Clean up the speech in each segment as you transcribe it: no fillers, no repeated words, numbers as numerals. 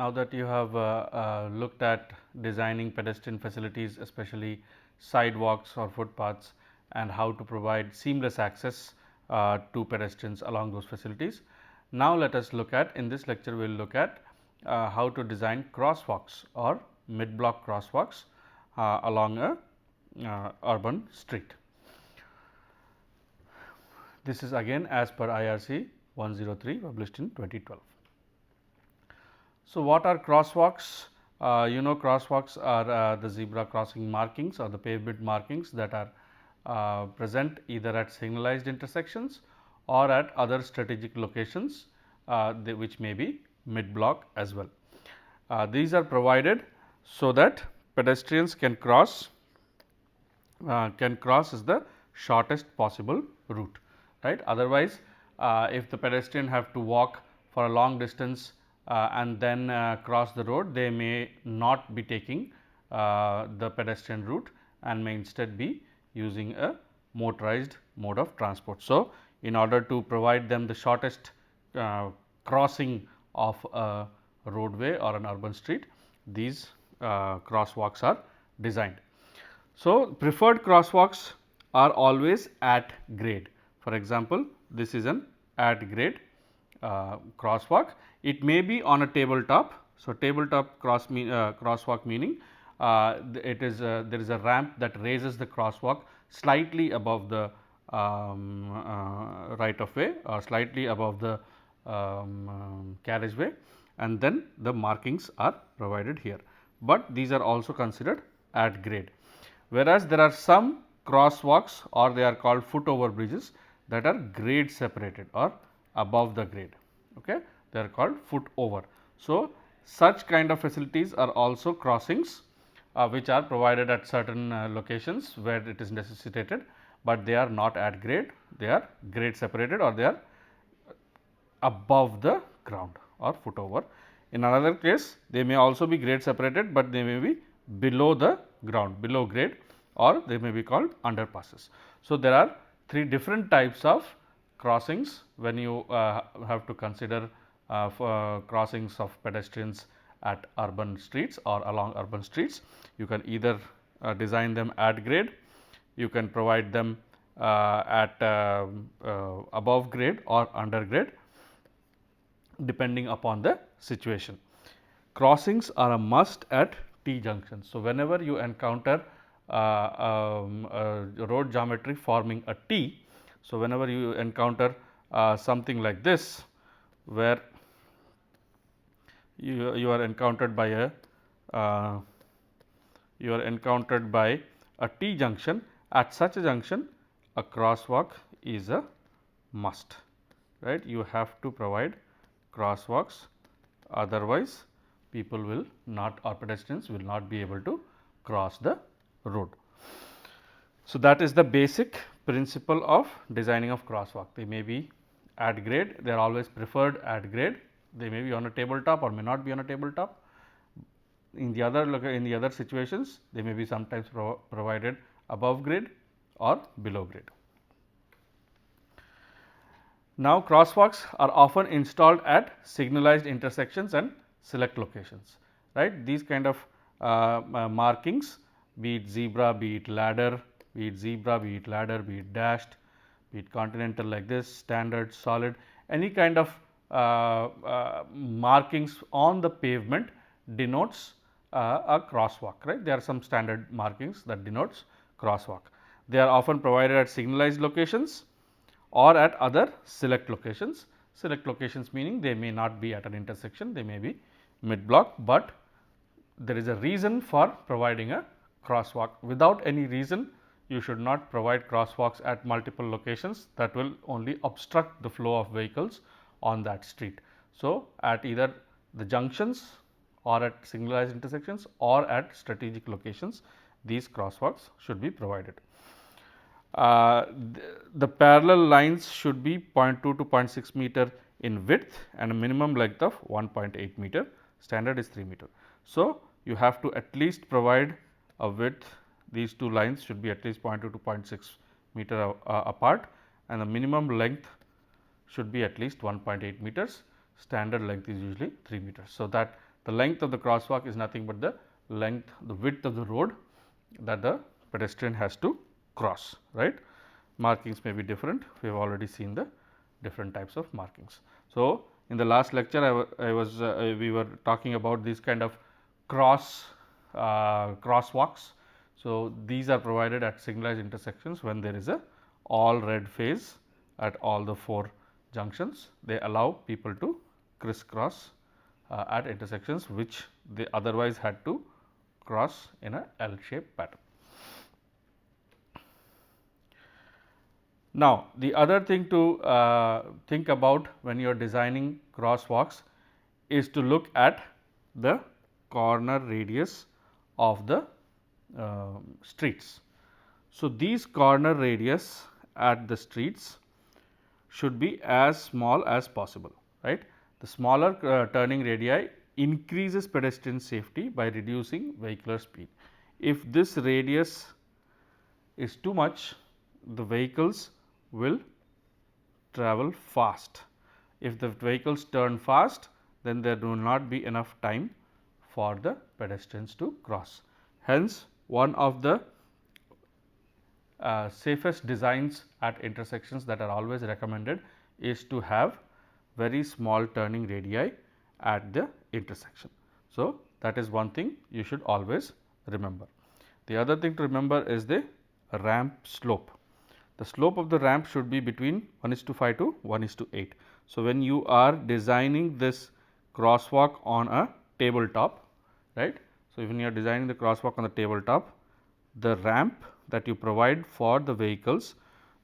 Now that you have looked at designing pedestrian facilities, especially sidewalks or footpaths, and how to provide seamless access to pedestrians along those facilities. Now, let us look at, in this lecture we will look at how to design crosswalks or mid block crosswalks along a urban street. This is again as per IRC 103 published in 2012. So, what are crosswalks? Crosswalks are the zebra crossing markings or the pavement markings that are present either at signalized intersections or at other strategic locations which may be mid block as well. These are provided so that pedestrians can cross is the shortest possible route, right. Otherwise, if the pedestrian have to walk for a long distance and then cross the road, they may not be taking the pedestrian route and may instead be using a motorized mode of transport. So, in order to provide them the shortest crossing of a roadway or an urban street, these crosswalks are designed. So, preferred crosswalks are always at grade. For example, this is an at grade crosswalk. It may be on a tabletop. So, tabletop crosswalk meaning it is there is a ramp that raises the crosswalk slightly above the right of way or slightly above the carriageway, and then the markings are provided here, but these are also considered at grade. Whereas, there are some crosswalks or they are called foot over bridges that are grade separated or above the grade. Okay. They are called foot over. So, such kind of facilities are also crossings which are provided at certain locations where it is necessitated, but they are not at grade, they are grade separated or they are above the ground or foot over. In another case, they may also be grade separated, but they may be below the ground, below grade, or they may be called underpasses. So, there are three different types of crossings when you have to consider for crossings of pedestrians at urban streets or along urban streets. You can either design them at grade, you can provide them at above grade or under grade depending upon the situation. Crossings are a must at T junctions. So, whenever you encounter a road geometry forming a T. So, whenever you encounter something like this, where you are encountered by a T junction, at such a junction a crosswalk is a must, right. You have to provide crosswalks, otherwise people will not or pedestrians will not be able to cross the road. So, that is the basic principle of designing of crosswalk. They may be at grade, they are always preferred at grade, they may be on a tabletop or may not be on a tabletop. In the other situations, they may be sometimes provided above grade or below grade. Now, crosswalks are often installed at signalized intersections and select locations, right. These kind of markings, be it zebra, be it ladder, be it dashed, be it continental like this, standard, solid, any kind of markings on the pavement denotes a crosswalk, right. There are some standard markings that denotes crosswalk. They are often provided at signalized locations or at other select locations. Select locations meaning they may not be at an intersection, they may be mid block, but there is a reason for providing a crosswalk. Without any reason, you should not provide crosswalks at multiple locations, that will only obstruct the flow of vehicles on that street. So, at either the junctions or at signalized intersections or at strategic locations, these crosswalks should be provided. The parallel lines should be 0.2 to 0.6 meter in width and a minimum length of 1.8 meter, standard is 3 meter. So, you have to at least provide a width, these two lines should be at least 0.2 to 0.6 meter apart, and the minimum length should be at least 1.8 meters, standard length is usually 3 meters. So, that The length of the crosswalk is nothing but the width of the road that the pedestrian has to cross, right. Markings may be different, we have already seen the different types of markings. So, in the last lecture we were talking about these kind of crosswalks. So, these are provided at signalized intersections when there is a all red phase at all the 4 junctions. They allow people to crisscross at intersections which they otherwise had to cross in a L shaped pattern. Now, the other thing to think about when you are designing crosswalks is to look at the corner radius of the streets. So, these corner radius at the streets should be as small as possible, right. The smaller turning radii increases pedestrian safety by reducing vehicular speed. If this radius is too much, the vehicles will travel fast. If the vehicles turn fast, then there will not be enough time for the pedestrians to cross. Hence, one of the safest designs at intersections that are always recommended is to have very small turning radii at the intersection. So, that is one thing you should always remember. The other thing to remember is the ramp slope. The slope of the ramp should be between 1:5 to 1:8. So, when you are designing this crosswalk on a tabletop, right. So, when you are designing the crosswalk on the tabletop, the ramp that you provide for the vehicles,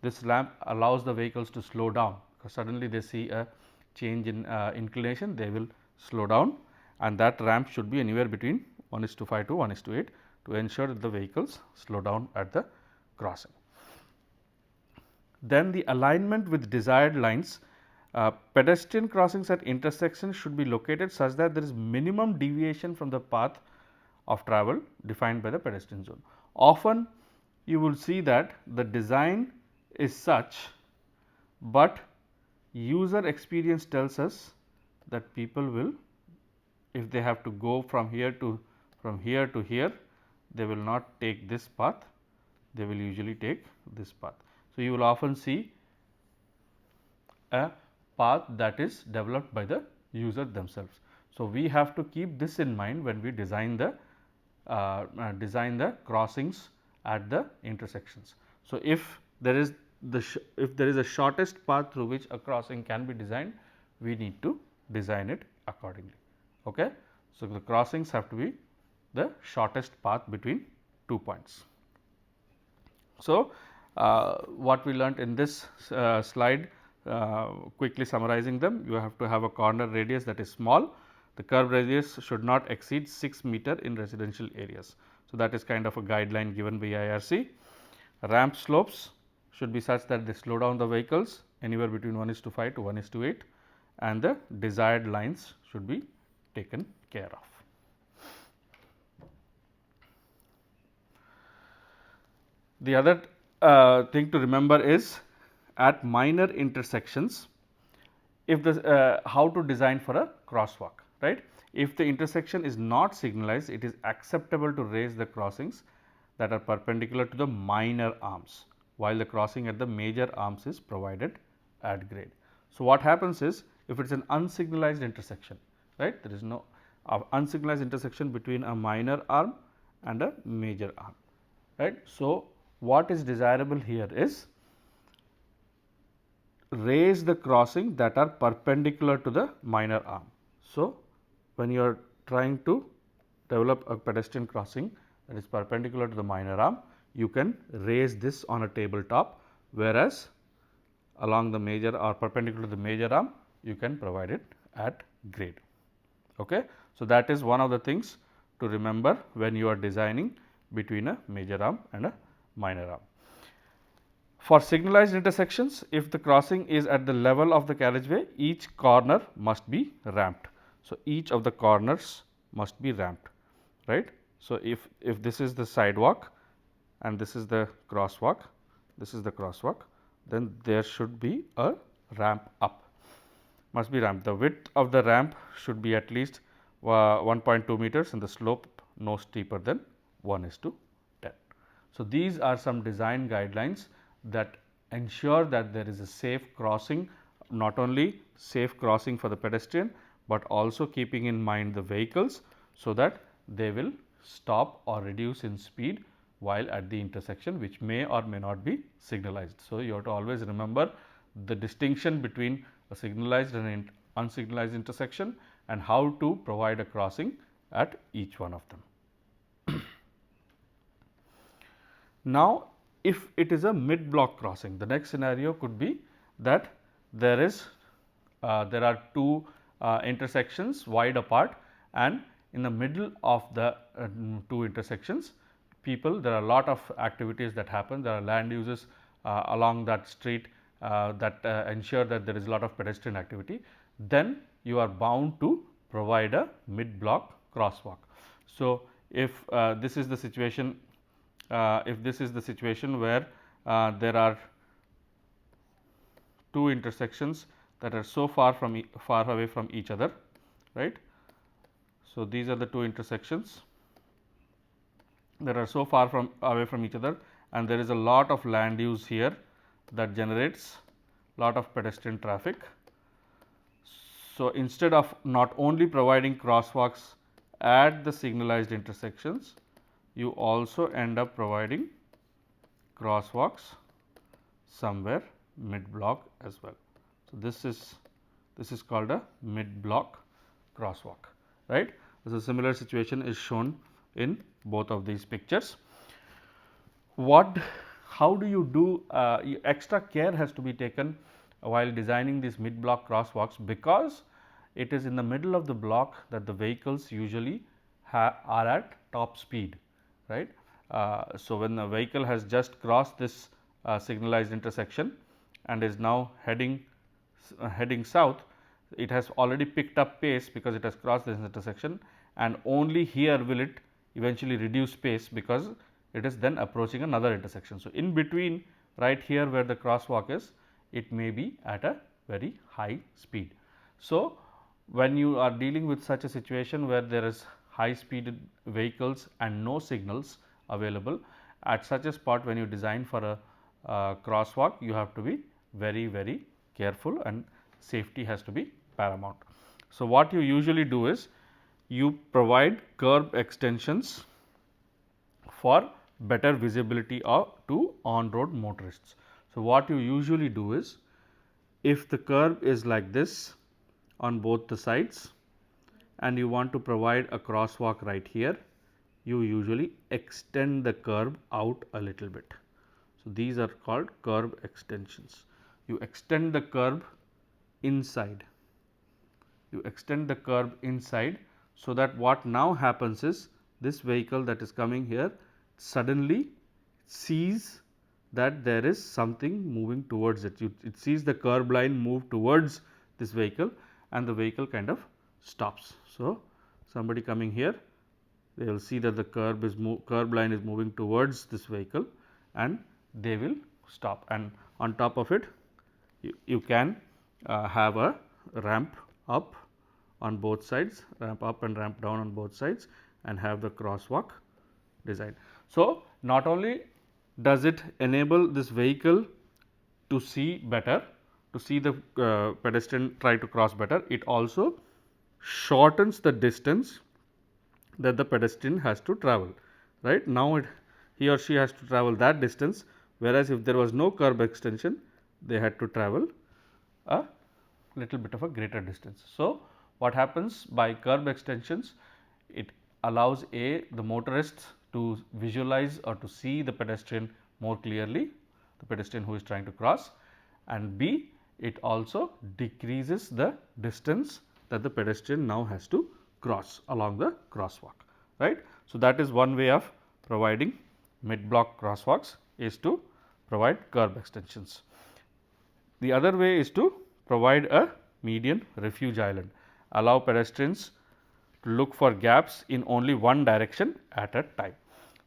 this ramp allows the vehicles to slow down, because suddenly they see a change in inclination, they will slow down, and that ramp should be anywhere between 1:5 to 1:8 to ensure that the vehicles slow down at the crossing. Then the alignment with desired lines. Pedestrian crossings at intersections should be located such that there is minimum deviation from the path of travel defined by the pedestrian zone. Often you will see that the design is such, but user experience tells us that people will, if they have to go from here to here, they will not take this path, they will usually take this path. So, you will often see a path that is developed by the user themselves. So, we have to keep this in mind when we design the crossings at the intersections. So, if there is a shortest path through which a crossing can be designed, we need to design it accordingly. Okay? So, the crossings have to be the shortest path between 2 points. So, what we learnt in this slide, quickly summarizing them, you have to have a corner radius that is small. The curve radius should not exceed 6 meter in residential areas. So, that is kind of a guideline given by IRC. Ramp slopes should be such that they slow down the vehicles anywhere between 1:5 to 1:8, and the desired lines should be taken care of. The other thing to remember is at minor intersections, if the how to design for a crosswalk, right. If the intersection is not signalized, it is acceptable to raise the crossings that are perpendicular to the minor arms, while the crossing at the major arms is provided at grade. So, what happens is, if it is an unsignalized intersection, right, there is no unsignalized intersection between a minor arm and a major arm, right. So, what is desirable here is raise the crossing that are perpendicular to the minor arm. So, when you are trying to develop a pedestrian crossing that is perpendicular to the minor arm, you can raise this on a tabletop, whereas along the major or perpendicular to the major arm, you can provide it at grade. Okay. So, that is one of the things to remember when you are designing between a major arm and a minor arm. For signalized intersections, if the crossing is at the level of the carriageway, each corner must be ramped. So, each of the corners must be ramped, right. So, if this is the sidewalk and this is the crosswalk, then there should be a ramp up, must be ramped. The width of the ramp should be at least 1.2 meters and the slope no steeper than 1:10. So, these are some design guidelines that ensure that there is a safe crossing, not only safe crossing for the pedestrian, but also keeping in mind the vehicles, so that they will stop or reduce in speed while at the intersection, which may or may not be signalized. So, you have to always remember the distinction between a signalized and an unsignalized intersection and how to provide a crossing at each one of them. Now, if it is a mid block crossing, the next scenario could be that there are two intersections wide apart, and in the middle of the two intersections, there are a lot of activities that happen. There are land uses along that street that ensure that there is a lot of pedestrian activity. Then you are bound to provide a mid block crosswalk. So, if this is the situation where there are two intersections that are so far away from each other, right. So, these are the two intersections that are so far away from each other, and there is a lot of land use here that generates lot of pedestrian traffic. So, instead of not only providing crosswalks at the signalized intersections, you also end up providing crosswalks somewhere mid block as well. So, this is called a mid block crosswalk, right. So, a similar situation is shown in both of these pictures. How do you do extra care has to be taken while designing these mid block crosswalks, because it is in the middle of the block that the vehicles usually are at top speed, right. So, when the vehicle has just crossed this signalized intersection and is now heading south, it has already picked up pace because it has crossed this intersection, and only here will it eventually reduce pace because it is then approaching another intersection. So, in between, right here where the crosswalk is, it may be at a very high speed. So, when you are dealing with such a situation where there is high speed vehicles and no signals available, at such a spot when you design for a crosswalk, you have to be very careful and safety has to be paramount. So, what you usually do is you provide curb extensions for better visibility to on road motorists. So, what you usually do is, if the curb is like this on both the sides and you want to provide a crosswalk right here, you usually extend the curb out a little bit. So, these are called curb extensions. You extend the curb inside. So that what now happens is, this vehicle that is coming here suddenly sees that there is something moving towards it. It sees the curb line move towards this vehicle and the vehicle kind of stops. So, somebody coming here, they will see that the curb line is moving towards this vehicle and they will stop, and on top of it you can have a ramp up on both sides, ramp up and ramp down on both sides, and have the crosswalk design. So, not only does it enable this vehicle to see better, to see the pedestrian try to cross better, it also shortens the distance that the pedestrian has to travel, right. Now, he or she has to travel that distance, whereas if there was no curb extension, they had to travel a little bit of a greater distance. So, what happens by curb extensions? It allows the motorists to visualize or to see the pedestrian more clearly, the pedestrian who is trying to cross, and B, it also decreases the distance that the pedestrian now has to cross along the crosswalk, right. So, that is one way of providing mid block crosswalks, is to provide curb extensions. The other way is to provide a median refuge island, allow pedestrians to look for gaps in only one direction at a time.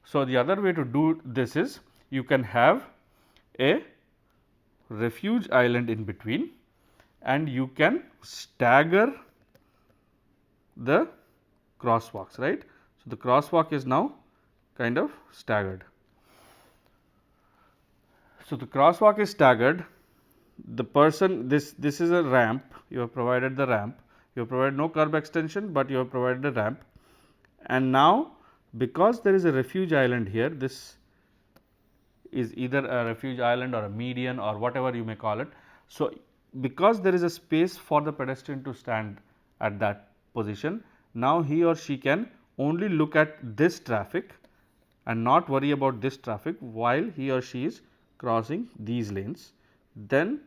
So, the other way to do this is, you can have a refuge island in between and you can stagger the crosswalks, right. So, the crosswalk is now kind of staggered. So, the crosswalk is staggered. The person, this is a ramp, you have provided the ramp, you have provided no curb extension, but you have provided a ramp. And now, because there is a refuge island here, this is either a refuge island or a median or whatever you may call it. So, because there is a space for the pedestrian to stand at that position, now he or she can only look at this traffic and not worry about this traffic while he or she is crossing these lanes. Then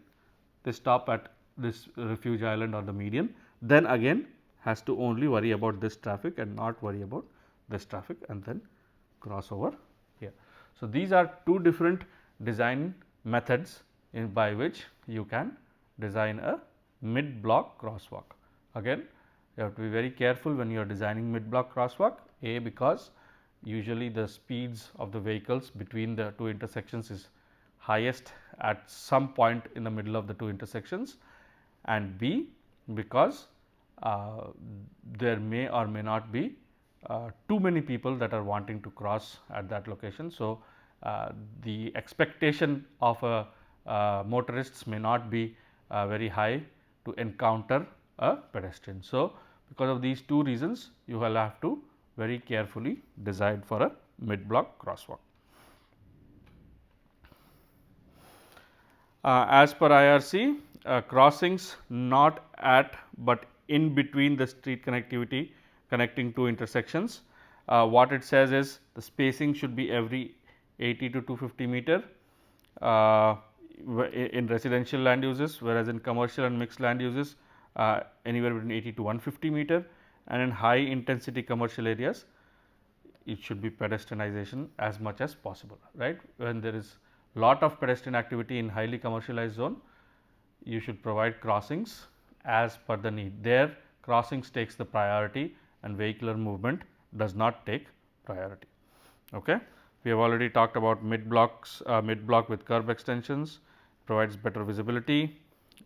they stop at this refuge island or the median, then again has to only worry about this traffic and not worry about this traffic and then cross over here. So, these are two different design methods by which you can design a mid block crosswalk. Again, you have to be very careful when you are designing mid block crosswalk, A, because usually the speeds of the vehicles between the two intersections is highest at some point in the middle of the two intersections, and B, because there may or may not be too many people that are wanting to cross at that location. So, the expectation of motorists may not be very high to encounter a pedestrian. So, because of these two reasons, you will have to very carefully design for a mid block crosswalk. As per IRC, crossings not at but in between the street connectivity connecting two intersections. What it says is the spacing should be every 80 to 250 meter in residential land uses, whereas in commercial and mixed land uses anywhere between 80 to 150 meter, and in high intensity commercial areas it should be pedestrianization as much as possible, right. When there is lot of pedestrian activity in highly commercialized zone, you should provide crossings as per the need. There crossings takes the priority and vehicular movement does not take priority. Okay. We have already talked about mid block with curb extensions, provides better visibility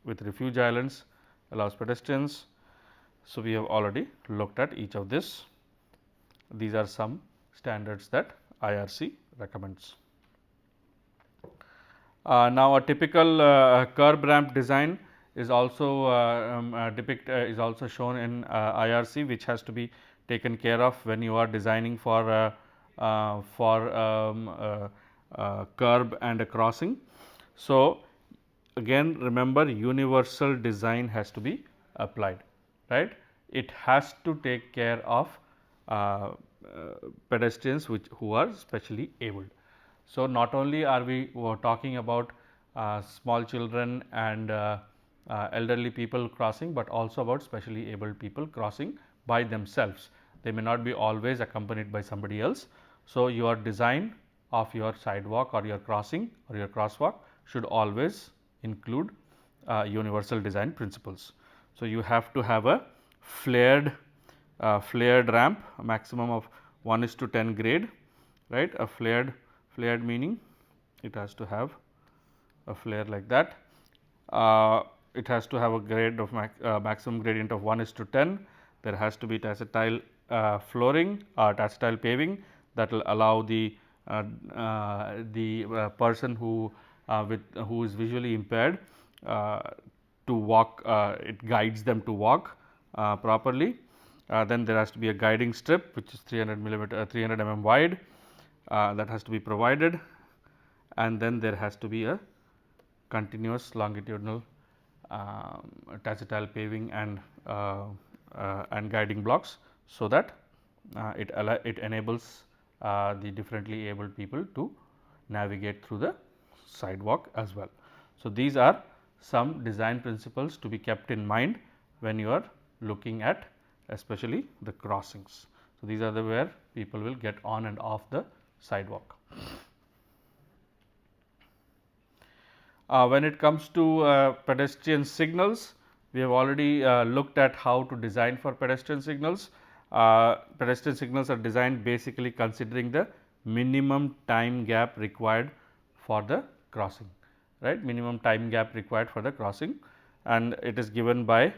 with refuge islands, allows pedestrians. So, we have already looked at each of this. These are some standards that IRC recommends. Now, a typical curb ramp design is also is also shown in IRC, which has to be taken care of when you are designing for curb and a crossing. So, again remember universal design has to be applied, right. It has to take care of pedestrians who are specially abled. So, not only are we talking about small children and elderly people crossing, but also about specially abled people crossing by themselves. They may not be always accompanied by somebody else. So, your design of your sidewalk or your crossing or your crosswalk should always include universal design principles. So, you have to have a flared ramp, a maximum of 1:10 grade, right. A flared meaning it has to have a flare like that. It has to have a grade of maximum gradient of 1:10. There has to be tactile flooring or tactile paving that will allow the person who is visually impaired to walk. It guides them to walk properly. Then there has to be a guiding strip which is 300 mm wide. That has to be provided, and then there has to be a continuous longitudinal tactile paving and guiding blocks, so that it enables the differently abled people to navigate through the sidewalk as well. So, these are some design principles to be kept in mind when you are looking at especially the crossings. So, these are the where people will get on and off the sidewalk. When it comes to pedestrian signals, we have already looked at how to design for pedestrian signals. Pedestrian signals are designed basically considering the minimum time gap required for the crossing, right, minimum time gap required for the crossing, and it is given by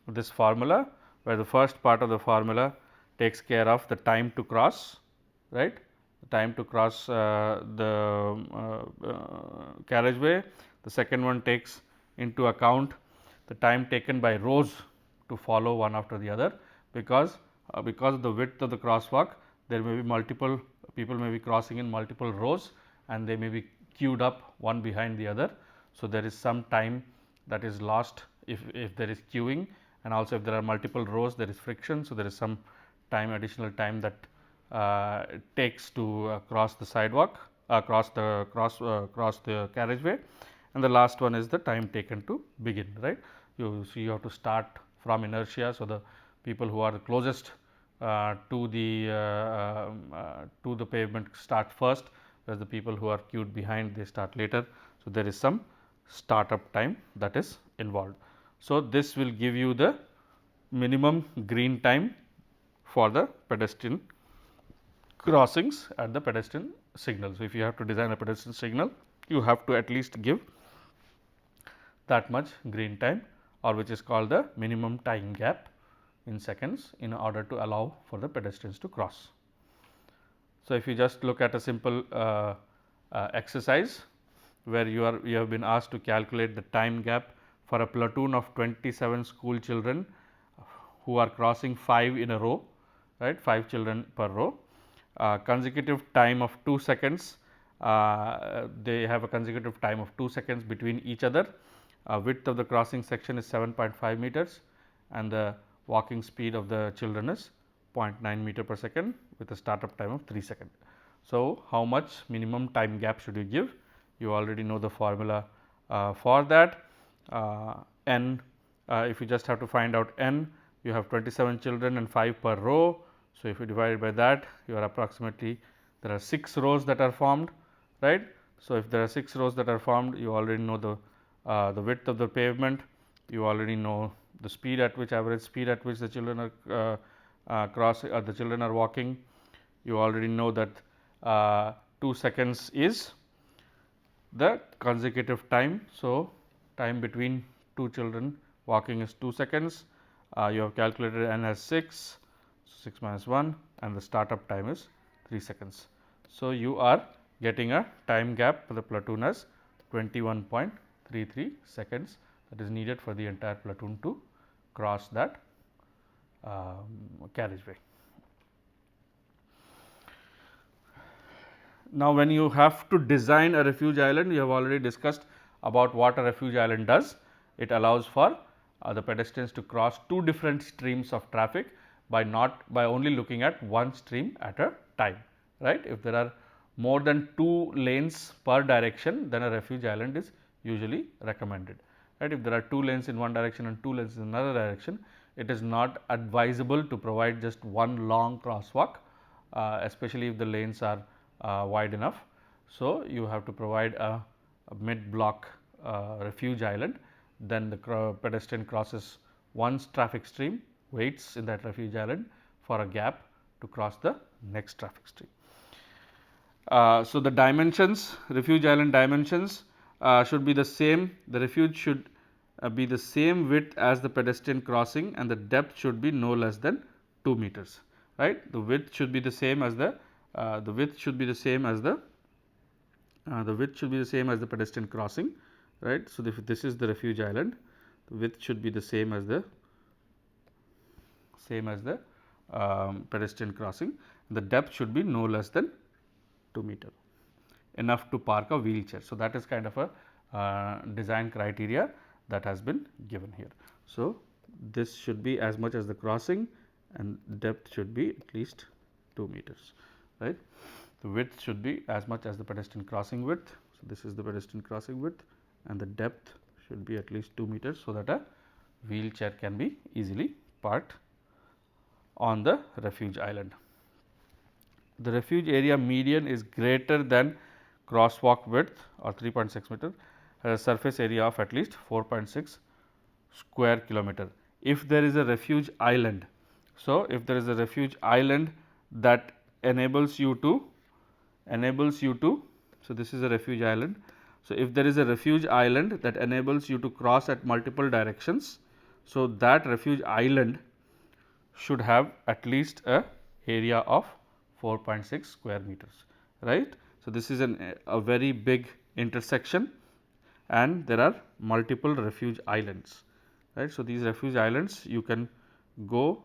this formula, where the first part of the formula takes care of the time to cross, right, the time to cross the carriageway. The second one takes into account the time taken by rows to follow one after the other, because of the width of the crosswalk, there may be multiple people may be crossing in multiple rows and they may be queued up one behind the other. So, there is some time that is lost if there is queuing, and also if there are multiple rows there is friction. So, there is some time, additional time that it takes to cross the sidewalk, cross the carriageway, and the last one is the time taken to begin, right. So, you have to start from inertia. So, the people who are closest to the pavement start first, whereas the people who are queued behind they start later. So, there is some startup time that is involved. So, this will give you the minimum green time for the pedestrian crossings at the pedestrian signal. So, if you have to design a pedestrian signal, you have to at least give that much green time, or which is called the minimum time gap in seconds, in order to allow for the pedestrians to cross. So, if you just look at a simple exercise where you have been asked to calculate the time gap for a platoon of 27 school children who are crossing 5 in a row, right, 5 children per row, consecutive time of 2 seconds, they have a consecutive time of 2 seconds between each other. Width of the crossing section is 7.5 meters and the walking speed of the children is 0.9 meter per second with a startup time of 3 seconds. So, how much minimum time gap should you give? You already know the formula for that. N, if you just have to find out n, you have 27 children and 5 per row. So, if you divide it by that, you are approximately, there are 6 rows that are formed, right. So, if there are 6 rows that are formed, you already know the width of the pavement, you already know the speed at which, average speed at which the children are crossing, the children are walking. You already know that 2 seconds is the consecutive time. So, time between 2 children walking is 2 seconds. You have calculated n as 6, 6 minus 1, and the startup time is 3 seconds. So, you are getting a time gap for the platoon as 21.33 seconds, that is needed for the entire platoon to cross that carriageway. Now, when you have to design a refuge island, you have already discussed about what a refuge island does. It allows for the pedestrians to cross 2 different streams of traffic by only looking at one stream at a time, right. If there are more than 2 lanes per direction, then a refuge island is usually recommended, right. If there are 2 lanes in one direction and 2 lanes in another direction, it is not advisable to provide just one long crosswalk, especially if the lanes are wide enough. So, you have to provide a mid block refuge island, then the pedestrian crosses one traffic stream, waits in that refuge island for a gap to cross the next traffic stream. So, the dimensions, refuge island dimensions should be the same, the refuge should be the same width as the pedestrian crossing and the depth should be no less than 2 meters, right. The width should be the same as the width should be the same as the pedestrian crossing, right. So, if this is the refuge island, the width should be the same as the pedestrian crossing, the depth should be no less than 2 meter, enough to park a wheelchair. So, that is kind of a design criteria that has been given here. So, this should be as much as the crossing and depth should be at least 2 meters, right. The width should be as much as the pedestrian crossing width. So, this is the pedestrian crossing width and the depth should be at least 2 meters. So, that a wheelchair can be easily parked on the refuge island. The refuge area median is greater than crosswalk width or 3.6 meter, has a surface area of at least 4.6 square kilometer. If there is a refuge island, so if there is a refuge island that enables you to, so this is a refuge island. So, if there is a refuge island that enables you to cross at multiple directions, so that refuge island should have at least a area of 4.6 square meters, right. So, this is a very big intersection and there are multiple refuge islands, right. So, these refuge islands you can go,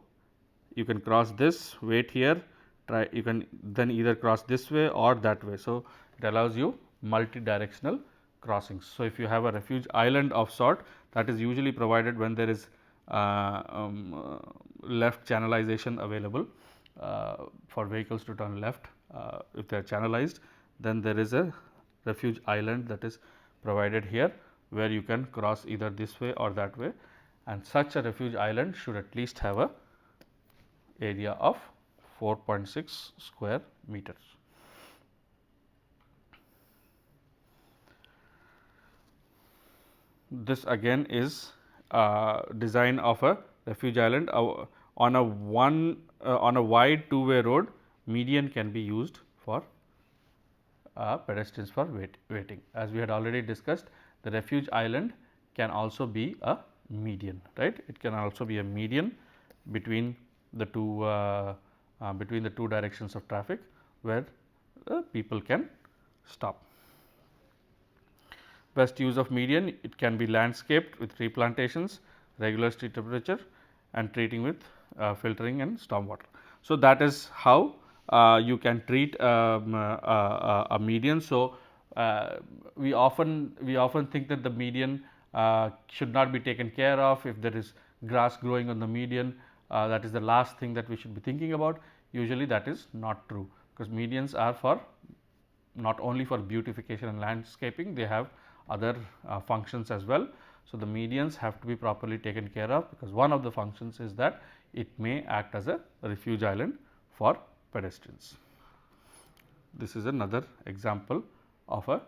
you can cross this, wait here, try, you can then either cross this way or that way. So, it allows you multi-directional crossings. So, if you have a refuge island of sort, that is usually provided when there is left channelization available for vehicles to turn left. If they are channelized, then there is a refuge island that is provided here, where you can cross either this way or that way, and such a refuge island should at least have a area of 4.6 square meters. This again is design of a refuge island on a wide two-way road. Median can be used for pedestrians for waiting. As we had already discussed, the refuge island can also be a median, right. It can also be a median between the two directions of traffic, where people can stop. Best use of median, it can be landscaped with tree plantations, regular street temperature, and treating with filtering and stormwater. So, that is how you can treat a median. So, we often think that the median should not be taken care of. If there is grass growing on the median, that is the last thing that we should be thinking about. Usually that is not true, because medians are for not only for beautification and landscaping, they have other functions as well. So, the medians have to be properly taken care of, because one of the functions is that it may act as a refuge island for pedestrians. This is another example of a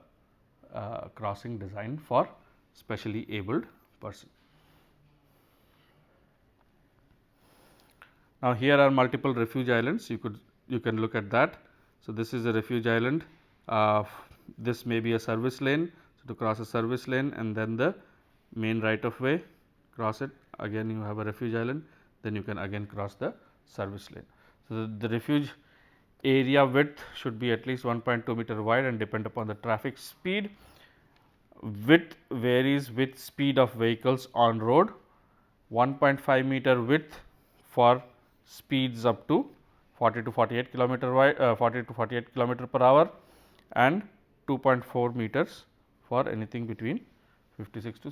crossing design for specially abled person. Now, here are multiple refuge islands, you can look at that. So, this is a refuge island, this may be a service lane. So, to cross a service lane and then the main right of way, cross it, again you have a refuge island, then you can again cross the service lane. So, the refuge area width should be at least 1.2 meter wide and depend upon the traffic speed. Width varies with speed of vehicles on road, 1.5 meter width for speeds up to 40 to 48 kilometer wide, 40 to 48 kilometer per hour, and 2.4 meters for anything between 56 to.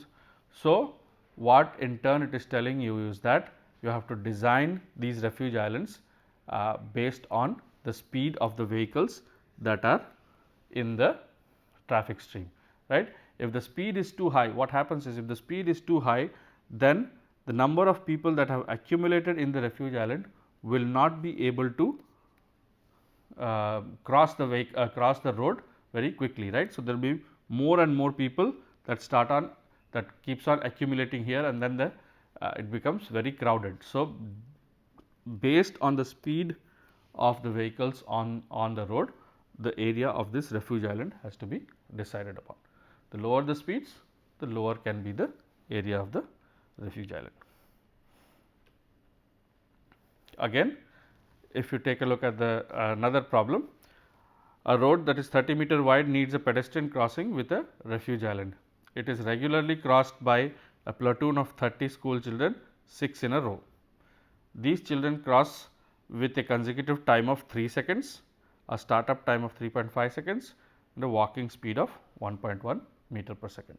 So, what in turn it is telling you is that you have to design these refuge islands based on the speed of the vehicles that are in the traffic stream, right. If the speed is too high, what happens is, if the speed is too high, then the number of people that have accumulated in the refuge island will not be able to cross the road very quickly, right. So, there will be more and more people that start on, that keeps on accumulating here, and then it becomes very crowded. So, based on the speed of the vehicles on the road, the area of this refuge island has to be decided upon. The lower the speeds, the lower can be the area of the refuge island. Again, if you take a look at the another problem, a road that is 30 meter wide needs a pedestrian crossing with a refuge island. It is regularly crossed by a platoon of 30 school children, 6 in a row. These children cross with a consecutive time of 3 seconds, a startup time of 3.5 seconds, and a walking speed of 1.1 meter per second.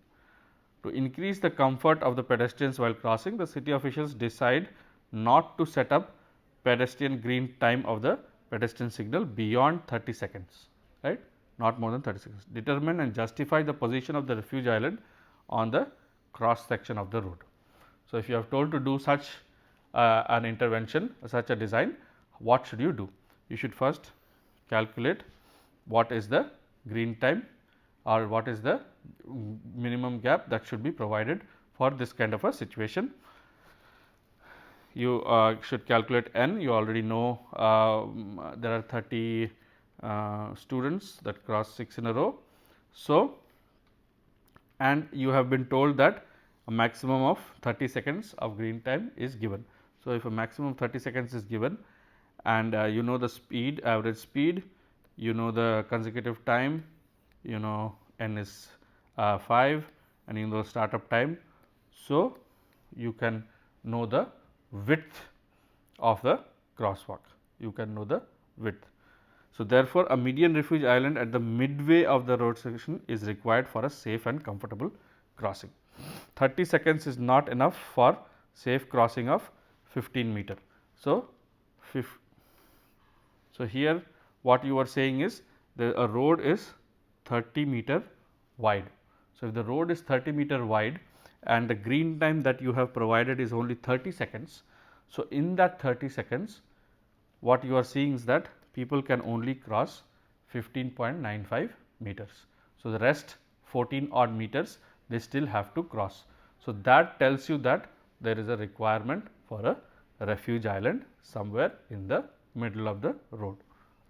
To increase the comfort of the pedestrians while crossing, the city officials decide not to set up pedestrian green time of the pedestrian signal beyond 30 seconds, right, not more than 30 seconds. Determine and justify the position of the refuge island on the cross section of the road. So, if you are told to do such an intervention, such a design, what should you do? You should first calculate what is the green time, or what is the minimum gap that should be provided for this kind of a situation. You should calculate n, you already know there are 30 students that cross 6 in a row. So, and you have been told that a maximum of 30 seconds of green time is given. So, if a maximum 30 seconds is given and you know the speed, average speed, you know the consecutive time, you know n is 5 and you know startup time. So, you can know the width of the crosswalk, you can know the width. So, therefore, a median refuge island at the midway of the road section is required for a safe and comfortable crossing. 30 seconds is not enough for safe crossing of 15 meter. So, here what you are saying is a road is 30 meter wide. So, if the road is 30 meter wide and the green time that you have provided is only 30 seconds. So, in that 30 seconds what you are seeing is that people can only cross 15.95 meters. So, the rest 14 odd meters they still have to cross. So, that tells you that there is a requirement for a refuge island somewhere in the middle of the road,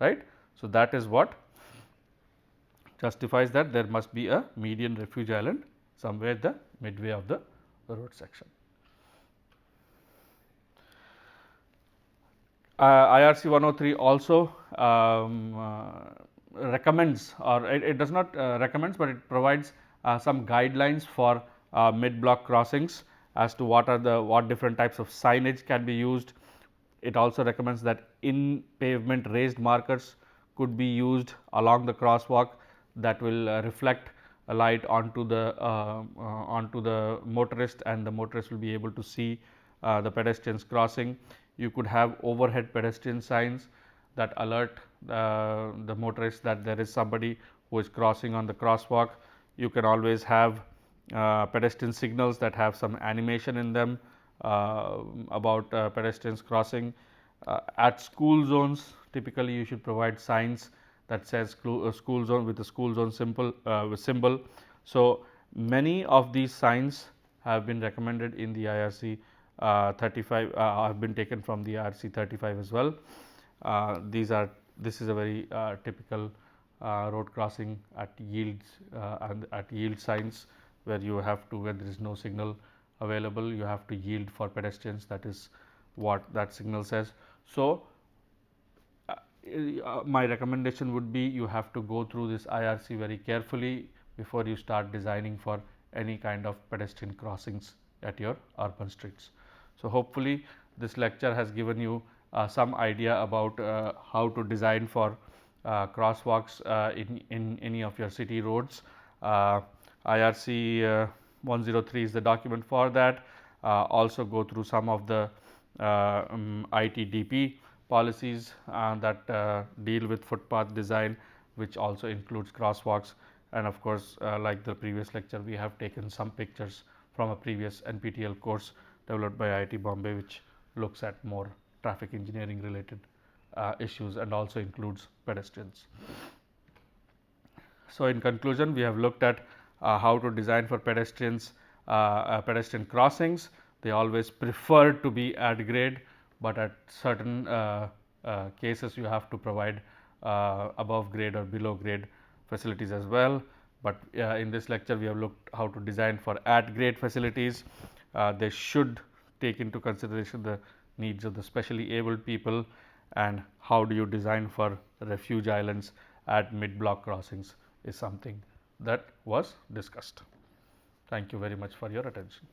right. So, that is what justifies that there must be a median refuge island somewhere the midway of the road section. IRC 103 also recommends, or it does not recommends, but it provides some guidelines for mid block crossings as to what different types of signage can be used. It also recommends that in pavement raised markers could be used along the crosswalk that will reflect a light onto the motorist, and the motorist will be able to see the pedestrians crossing. You could have overhead pedestrian signs that alert the motorist that there is somebody who is crossing on the crosswalk. You can always have pedestrian signals that have some animation in them about pedestrians crossing. At school zones, typically you should provide signs that says school zone with the school zone symbol. So, many of these signs have been recommended in the IRC 35 have been taken from the IRC 35 as well. This is a very typical road crossing at yields and at yield signs, where you have to, when there is no signal available, you have to yield for pedestrians. That is what that signal says. So, my recommendation would be you have to go through this IRC very carefully before you start designing for any kind of pedestrian crossings at your urban streets. So, hopefully, this lecture has given you some idea about how to design for crosswalks in any of your city roads. IRC 103 is the document for that. Also go through some of the ITDP policies that deal with footpath design, which also includes crosswalks. And of course, like the previous lecture, we have taken some pictures from a previous NPTEL course developed by IIT Bombay, which looks at more traffic engineering related issues and also includes pedestrians. So, in conclusion, we have looked at how to design for pedestrians, pedestrian crossings. They always prefer to be at grade, but at certain cases you have to provide above grade or below grade facilities as well. But in this lecture, we have looked how to design for at grade facilities. They should take into consideration the needs of the specially abled people, and how do you design for refuge islands at mid block crossings is something that was discussed. Thank you very much for your attention.